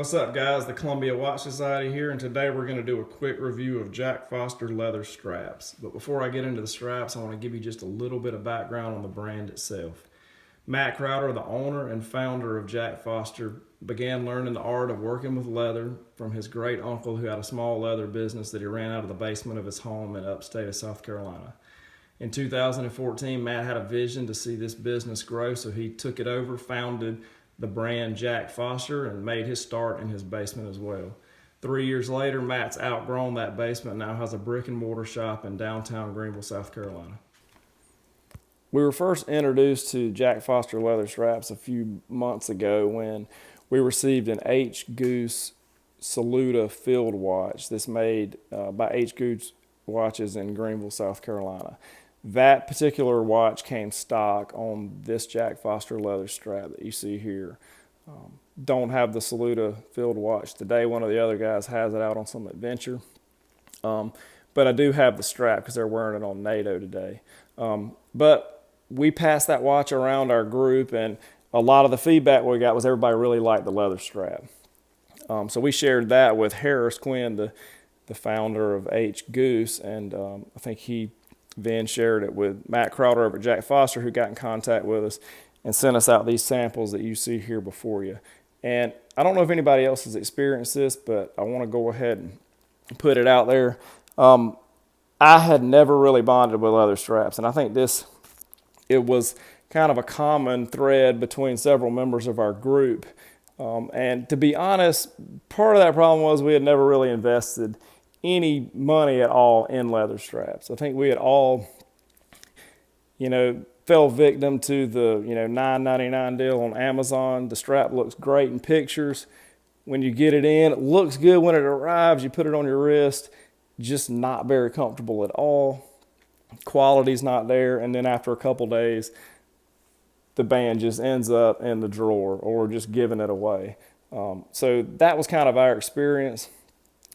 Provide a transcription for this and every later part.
What's up, guys? The Columbia Watch Society here, and today we're going to do a quick review of Jack Foster leather straps. But before I get into the straps, I want to give you just a little bit of background on the brand itself. Matt Crowder, the owner and founder of Jack Foster, began learning the art of working with leather from his great uncle who had a small leather business that he ran out of the basement of his home in upstate of South Carolina. In 2014, Matt had a vision to see this business grow, so he took it over, founded the brand Jack Foster, and made his start in his basement as well. 3 years later, Matt's outgrown that basement and now has a brick and mortar shop in downtown Greenville, South Carolina. We were first introduced to Jack Foster leather straps a few months ago when we received an H. Goose Saluda field watch that's made by H. Goose Watches in Greenville, South Carolina. That particular watch came stock on this Jack Foster leather strap that you see here. Don't have the Saluda field watch today. One of the other guys has it out on some adventure. But I do have the strap because they're wearing it on NATO today. But we passed that watch around our group, and a lot of the feedback we got was everybody really liked the leather strap. So we shared that with Harris Quinn, the founder of H. Goose, and I think he then shared it with Matt Crowder over at Jack Foster, who got in contact with us and sent us out these samples that you see here before you. And I don't know if anybody else has experienced this, but I want to go ahead and put it out there. I had never really bonded with leather straps, and I think it was kind of a common thread between several members of our group. And to be honest, part of that problem was we had never really invested any money at all in leather straps. I think we had all, fell victim to the, $9.99 deal on Amazon. The strap looks great in pictures. When you get it in, it looks good when it arrives. You put it on your wrist, just not very comfortable at all. Quality's not there. And then after a couple days, the band just ends up in the drawer or just giving it away. So that was kind of our experience.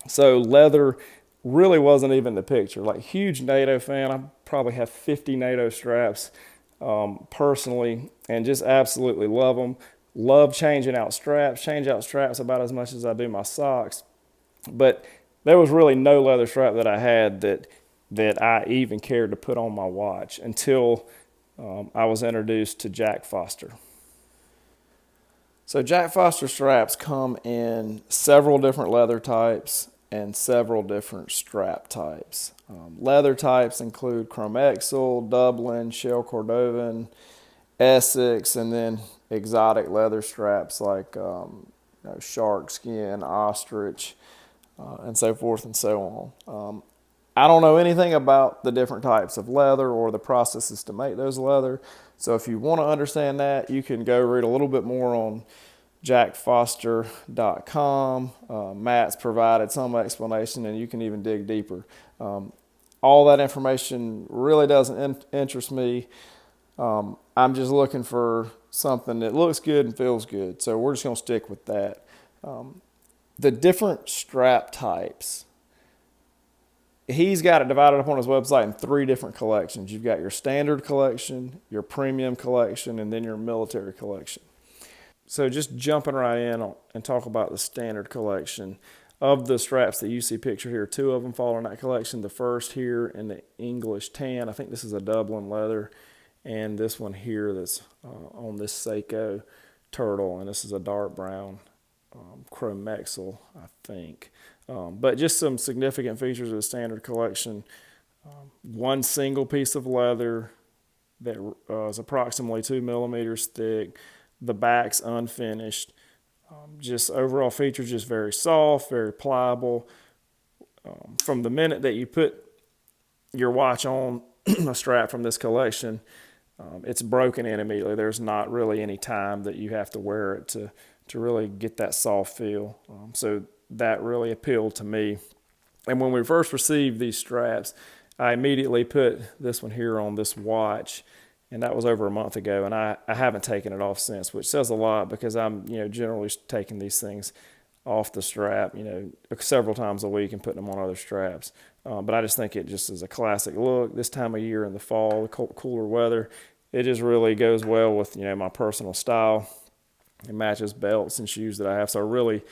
So leather really wasn't even the picture. Like, huge NATO fan. I probably have 50 NATO straps personally, and just absolutely love them. Love changing out straps. Change out straps about as much as I do my socks. But there was really no leather strap that I had that I even cared to put on my watch until I was introduced to Jack Foster. So Jack Foster straps come in several different leather types and several different strap types. Leather types include Chromexil, Dublin, Shell Cordovan, Essex, and then exotic leather straps like shark skin, ostrich, and so forth and so on. I don't know anything about the different types of leather or the processes to make those leather. So if you want to understand that, you can go read a little bit more on jackfoster.com. Matt's provided some explanation, and you can even dig deeper. All that information really doesn't interest me. I'm just looking for something that looks good and feels good. So we're just going to stick with that. The different strap types, he's got it divided up on his website in 3 different collections. You've got your standard collection, your premium collection, and then your military collection. So just jumping right in and talk about the standard collection. Of the straps that you see pictured here, 2 of them fall in that collection. The first here in the English tan, I think this is a Dublin leather, and this one here that's on this Seiko turtle, and this is a dark brown Chromexil, I think. But just some significant features of the standard collection. One single piece of leather that is approximately 2 millimeters thick. The back's unfinished. Just overall features, just very soft, very pliable. From the minute that you put your watch on a strap from this collection, it's broken in immediately. There's not really any time that you have to wear it to really get that soft feel. So that really appealed to me. And when we first received these straps, I immediately put this one here on this watch, and that was over a month ago, and I haven't taken it off since, which says a lot because I'm generally taking these things off the strap several times a week and putting them on other straps. But I just think it just is a classic look. This time of year in the fall, the cooler weather, it just really goes well with my personal style. It matches belts and shoes that I have, so I really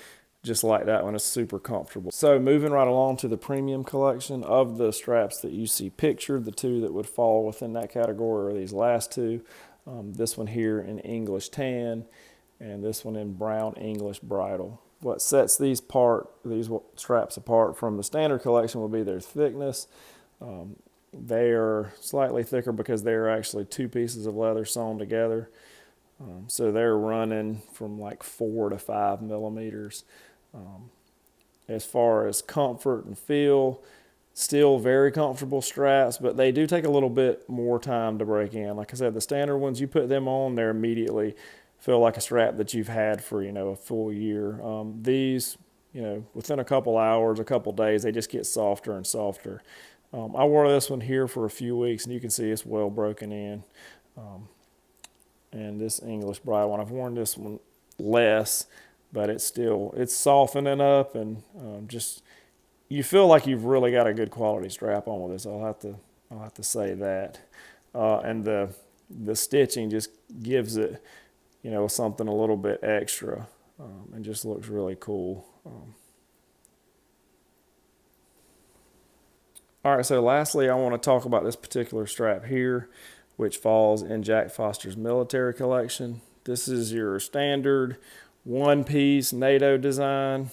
just like that one. It's super comfortable. So moving right along to the premium collection of the straps that you see pictured, the two that would fall within that category are these last two. This one here in English tan and this one in brown English bridal. What sets these straps apart from the standard collection will be their thickness. They are slightly thicker because they're actually two pieces of leather sewn together. So they're running from like 4 to 5 millimeters. As far as comfort and feel, still very comfortable straps, but they do take a little bit more time to break in. Like I said, the standard ones, you put them on, they're immediately feel like a strap that you've had for, a full year. These, within a couple hours, a couple days, they just get softer and softer. I wore this one here for a few weeks, and you can see it's well broken in. And this English Bride one, I've worn this one less, but it's softening up, and just you feel like you've really got a good quality strap on with this. I'll have to say that. And the stitching just gives it, something a little bit extra, and just looks really cool. All right, so lastly, I want to talk about this particular strap here, which falls in Jack Foster's military collection. This is your standard one-piece NATO design.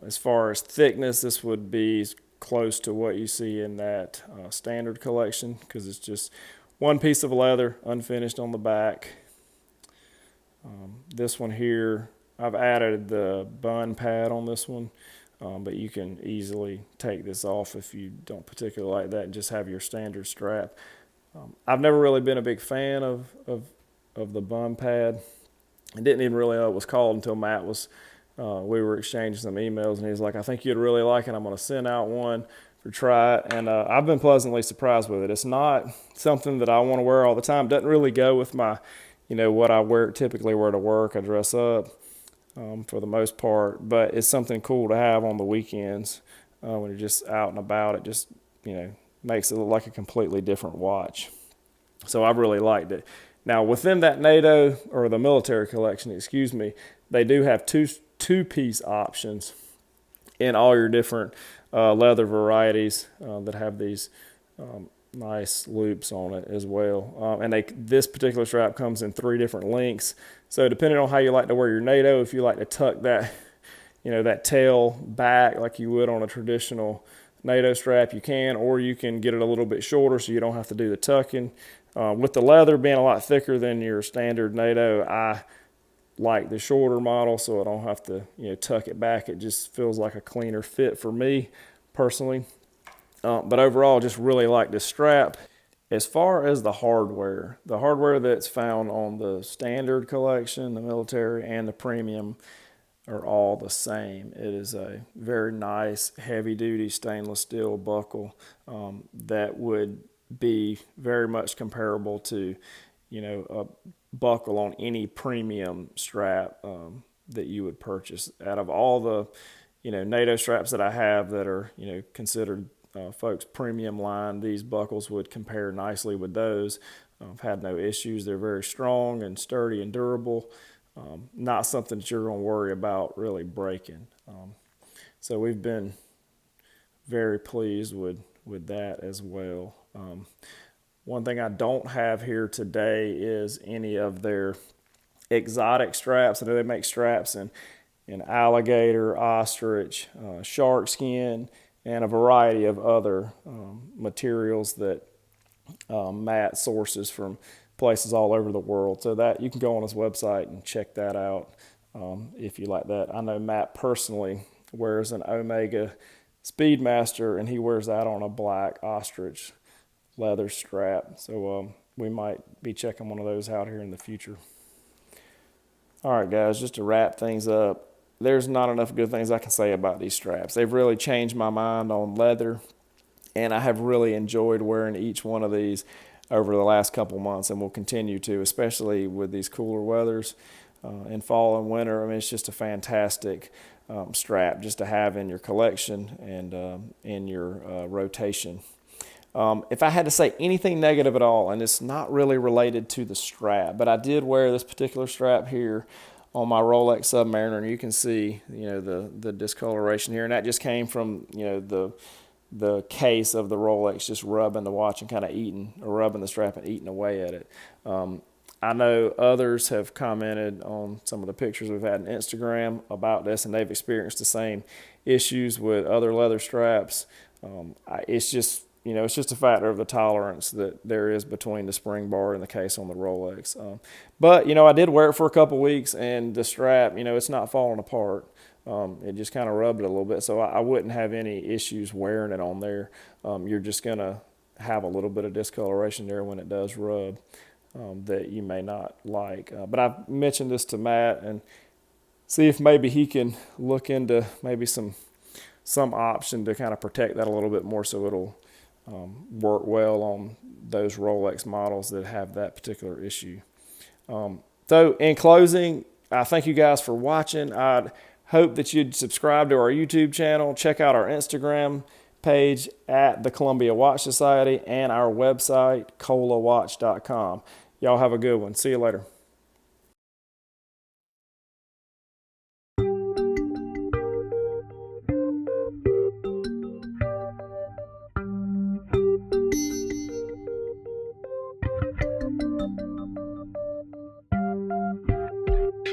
As far as thickness, this would be close to what you see in that standard collection, because it's just one piece of leather, unfinished on the back. This one here, I've added the bun pad on this one, but you can easily take this off if you don't particularly like that and just have your standard strap. I've never really been a big fan of the bun pad. I didn't even really know it was called until Matt we were exchanging some emails, and he was like, I think you'd really like it. I'm going to send out one for try it. And I've been pleasantly surprised with it. It's not something that I want to wear all the time. It doesn't really go with my, what I typically wear to work. I dress up for the most part, but it's something cool to have on the weekends when you're just out and about. It just, makes it look like a completely different watch. So I've really liked it. Now, within that NATO, or the military collection, excuse me, they do have two-piece options in all your different leather varieties that have these nice loops on it as well. And this particular strap comes in 3 different lengths. So depending on how you like to wear your NATO, if you like to tuck that, that tail back like you would on a traditional NATO strap, you can, or you can get it a little bit shorter so you don't have to do the tucking. With the leather being a lot thicker than your standard NATO, I like the shorter model so I don't have to tuck it back. It just feels like a cleaner fit for me personally. But overall, just really like this strap. As far as the hardware that's found on the standard collection, the military, and the premium are all the same. It is a very nice heavy-duty stainless steel buckle that would be very much comparable to, a buckle on any premium strap that you would purchase. Out of all the, NATO straps that I have that are, considered folks premium line, these buckles would compare nicely with those. I've had no issues. They're very strong and sturdy and durable. Not something that you're going to worry about really breaking. So we've been very pleased with that as well. One thing I don't have here today is any of their exotic straps. I know they make straps in alligator, ostrich, shark skin, and a variety of other materials that Matt sources from places all over the world. So that you can go on his website and check that out if you like that. I know Matt personally wears an Omega Speedmaster, and he wears that on a black ostrich leather strap. So we might be checking one of those out here in the future. All right, guys, just to wrap things up, there's not enough good things I can say about these straps. They've really changed my mind on leather, and I have really enjoyed wearing each one of these over the last couple months, and will continue to, especially with these cooler weathers in fall and winter. I mean, it's just a fantastic strap just to have in your collection and in your rotation. If I had to say anything negative at all, and it's not really related to the strap, but I did wear this particular strap here on my Rolex Submariner, and you can see, the discoloration here, and that just came from, the case of the Rolex just rubbing the watch and kind of rubbing the strap and eating away at it. I know others have commented on some of the pictures we've had on Instagram about this, and they've experienced the same issues with other leather straps. It's just a factor of the tolerance that there is between the spring bar and the case on the Rolex. But I did wear it for a couple weeks, and the strap, it's not falling apart. It just kind of rubbed it a little bit, so I wouldn't have any issues wearing it on there. You're just going to have a little bit of discoloration there when it does rub that you may not like. But I've mentioned this to Matt and see if maybe he can look into maybe some option to kind of protect that a little bit more so it'll work well on those Rolex models that have that particular issue. So in closing, I thank you guys for watching. I'd hope that you'd subscribe to our YouTube channel, check out our Instagram page at the Columbia Watch Society, and our website, colawatch.com. Y'all have a good one. See you later.